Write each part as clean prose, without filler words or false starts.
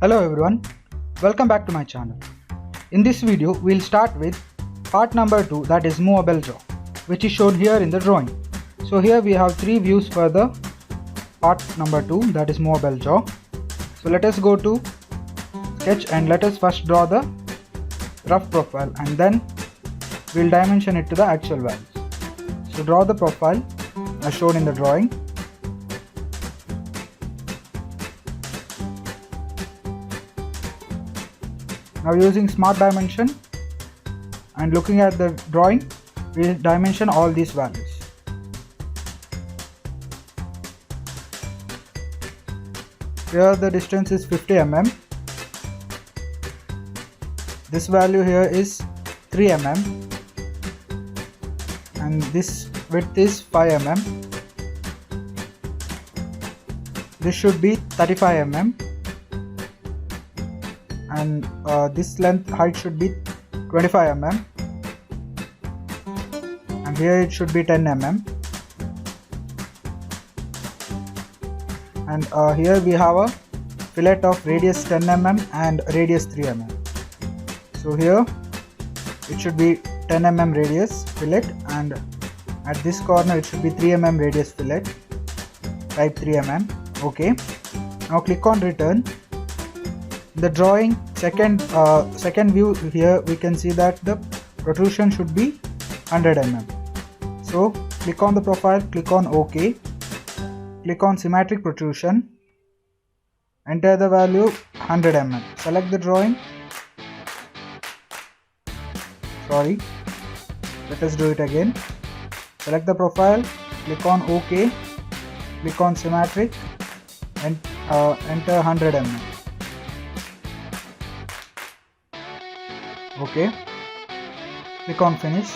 Hello everyone, welcome back to my channel. In this video, we'll start with part number 2, that is movable jaw, which is shown here in the drawing. So here we have 3 views for the part number 2, that is movable jaw. So let us go to sketch and let us first draw the rough profile and then we'll dimension it to the actual values. So draw the profile as shown in the drawing. Now using smart dimension and looking at the drawing, we will dimension all these values. Here the distance is 50 mm. This value here is 3 mm and this width is 5 mm. This should be 35 mm. And this length height should be 25 mm and here it should be 10 mm and here we have a fillet of radius 10 mm and radius 3 mm. So here it should be 10 mm radius fillet and at this corner it should be 3 mm radius fillet, type 3 mm. Okay, now click on return. The drawing second view here we can see that the protrusion should be 100 mm. So click on the profile, click on OK, click on symmetric protrusion, enter the value 100 mm. Select the drawing. Sorry, let us do it again. Select the profile, click on OK, click on symmetric and enter 100 mm. Okay, click on finish.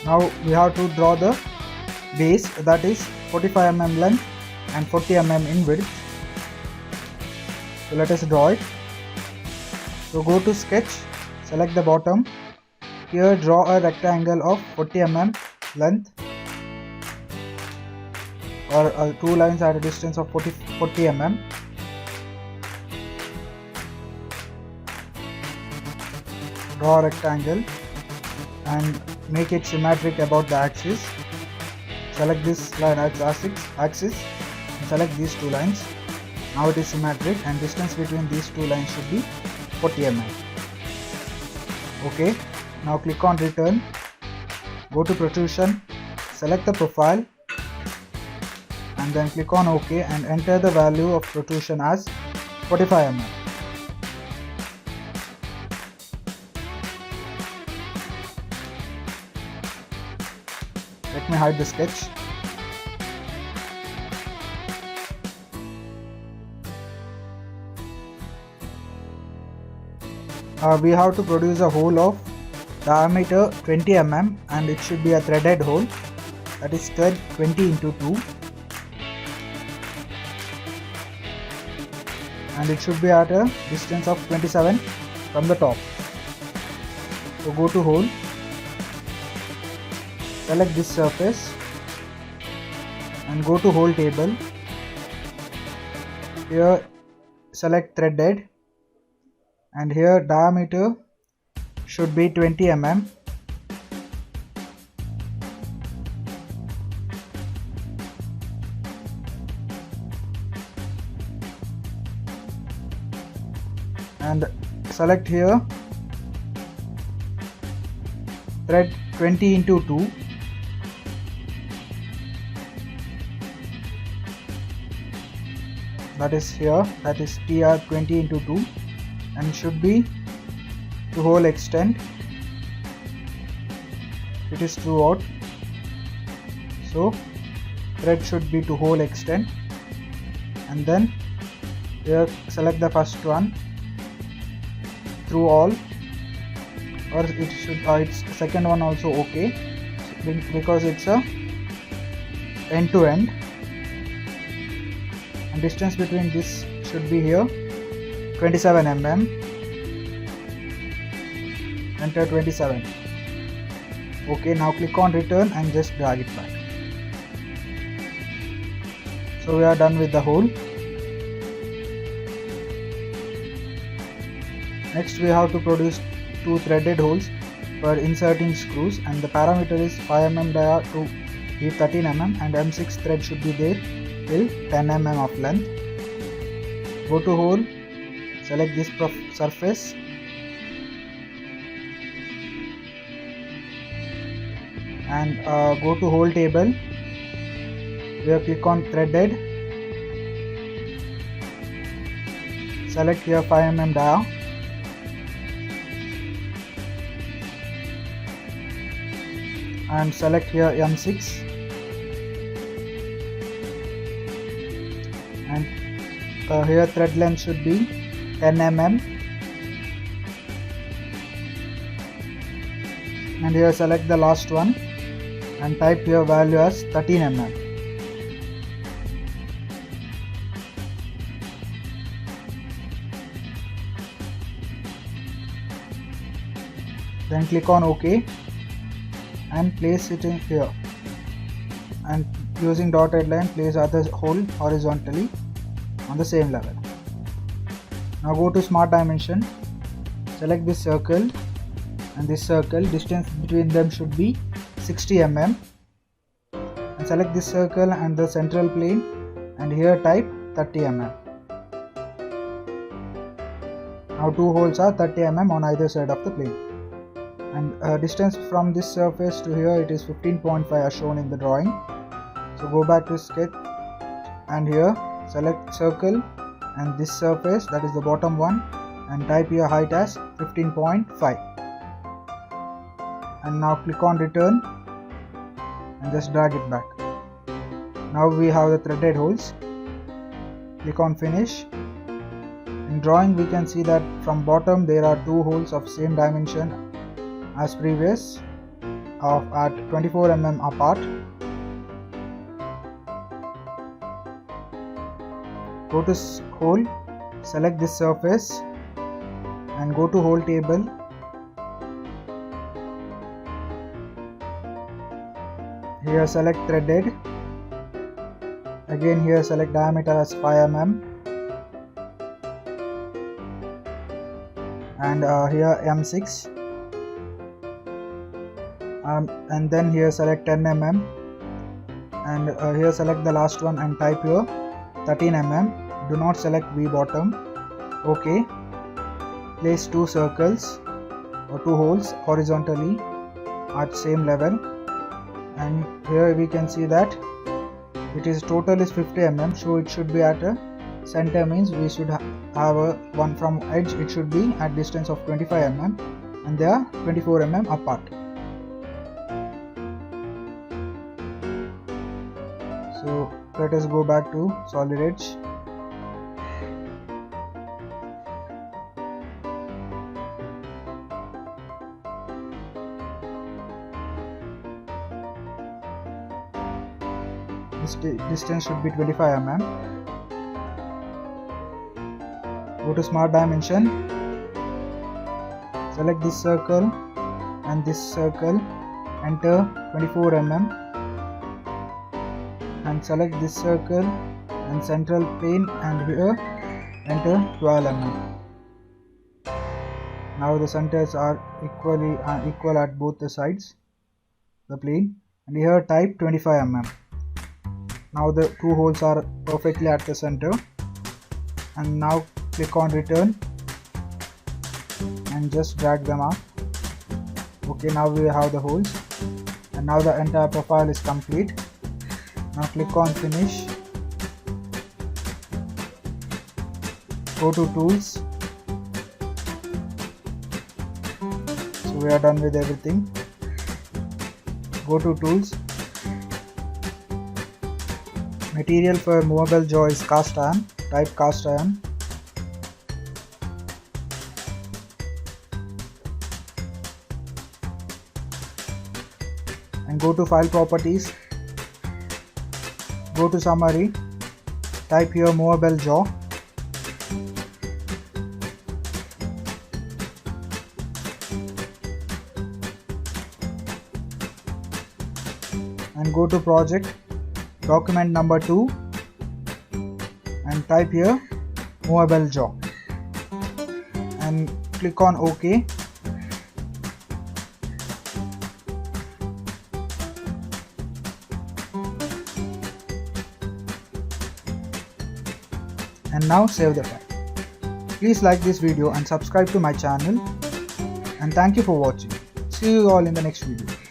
Now we have to draw the base, that is 45 mm length and 40 mm in width. So let us draw it. So go to sketch, select the bottom. Here draw a rectangle of 40 mm length or 2 lines at a distance of 40 mm. Draw a rectangle and make it symmetric about the axis. Select this line as axis and select these 2 lines. Now it is symmetric and distance between these 2 lines should be 40 mm. Okay, now click on return, go to protrusion, select the profile and then click on OK and enter the value of protrusion as 45 mm. Let me hide the sketch. We have to produce a hole of diameter 20 mm and it should be a threaded hole, that is thread 20 into 2 and it should be at a distance of 27 from the top. So go to hole, select this surface and go to hole table. Here select threaded and here diameter should be 20 mm. And select here thread 20 into 2. That is here, that is TR 20 into 2 and should be to hole extent. It is throughout, so thread should be to hole extent and then here select the first one through all, or it should it's second one also okay because it's a end to end. And distance between this should be here 27 mm. Enter 27. Okay, now click on return and just drag it back. So we are done with the hole. Next we have to produce 2 threaded holes for inserting screws, and the parameter is 5 mm dia to give 13 mm, and M6 thread should be there till 10 mm of length. Go to hole, select this surface, and go to hole table. Here click on threaded, select here 5 mm dia, and select here M6, and here thread length should be 10 mm, and here select the last one and type here value as 13 mm. Then click on OK and place it in here, and using dotted line place other hole horizontally on the same level. Now go to smart dimension, select this circle and this circle, distance between them should be 60 mm, and select this circle and the central plane, and here type 30 mm. Now 2 holes are 30 mm on either side of the plane, and distance from this surface to here it is 15.5 as shown in the drawing. So go back to sketch and here select circle and this surface, that is the bottom one, and type here height as 15.5, and now click on return and just drag it back. Now we have the threaded holes. Click on finish. In drawing we can see that from bottom there are 2 holes of same dimension as previous at 24 mm apart. Go to hole, select this surface and go to hole table. Here select threaded. Again here select diameter as 5 mm, and here M6, and then here select 10 mm, and here select the last one and type here 13 mm. Do not select V bottom. OK. Place 2 circles or 2 holes horizontally at same level, and here we can see that it is total is 50 mm, so it should be at a center, means we should have a one from edge, it should be at distance of 25 mm, and they are 24 mm apart. So let us go back to Solidedge. This distance should be 25 mm. Go to smart dimension, select this circle and this circle, enter 24 mm, and select this circle and central plane, and here enter 12 mm. Now the centers are equal at both the sides, the plane, and here type 25 mm. Now the 2 holes are perfectly at the center, and now click on return and just drag them up. Okay, now we have the holes, and now the entire profile is complete. Now click on finish, go to tools. So we are done with everything. Go to tools. Material for movable jaw is cast iron. Type cast iron. And go to file properties. Go to summary. Type here movable jaw. And go to project. Document number 2 and type here movable jaw, and click on OK. And now save the file. Please like this video and subscribe to my channel, and thank you for watching. See you all in the next video.